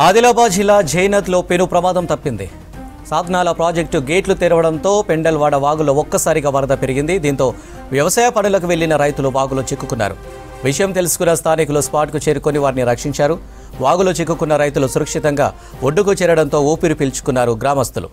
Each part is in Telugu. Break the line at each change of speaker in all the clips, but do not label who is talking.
ఆదిలాబాద్ జిల్లా జైనత్లో పెను ప్రమాదం తప్పింది. సాత్నాల ప్రాజెక్టు గేట్లు తెరవడంతో పెండల్వాడ వాగులో ఒక్కసారిగా వరద పెరిగింది. దీంతో వ్యవసాయ పనులకు వెళ్లిన రైతులు వాగులో చిక్కుకున్నారు. విషయం తెలుసుకున్న స్థానికులు స్పాట్కు చేరుకొని వారిని రక్షించారు. వాగులో చిక్కుకున్న రైతులు సురక్షితంగా ఒడ్డుకు చేరడంతో ఊపిరి పీల్చుకున్నారు గ్రామస్తులు.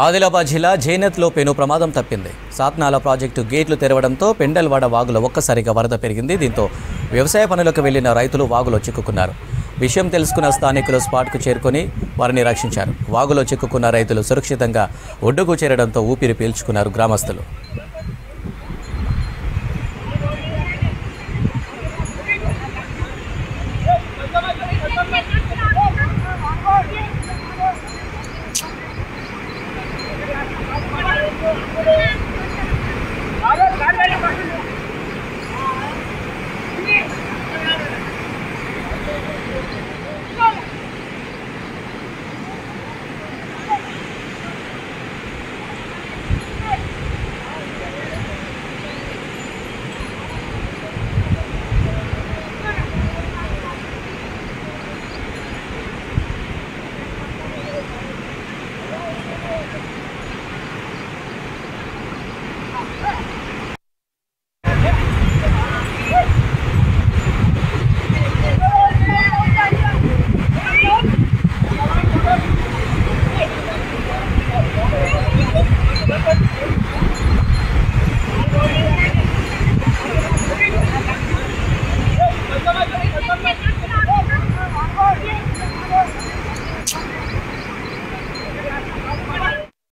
ఆదిలాబాద్ జిల్లా జైనత్లో పెను ప్రమాదం తప్పింది. సాత్నాల ప్రాజెక్టు గేట్లు తెరవడంతో పెండల్వాడ వాగులో ఒక్కసారిగా వరద పెరిగింది. దీంతో వ్యవసాయ పనులకు వెళ్లిన రైతులు వాగులో చిక్కుకున్నారు. విషయం తెలుసుకున్న స్థానికులు స్పాట్కు చేరుకొని వారిని రక్షించారు. వాగులో చిక్కుకున్న రైతులు సురక్షితంగా ఒడ్డుకు చేరడంతో ఊపిరి పీల్చుకున్నారు గ్రామస్తులు.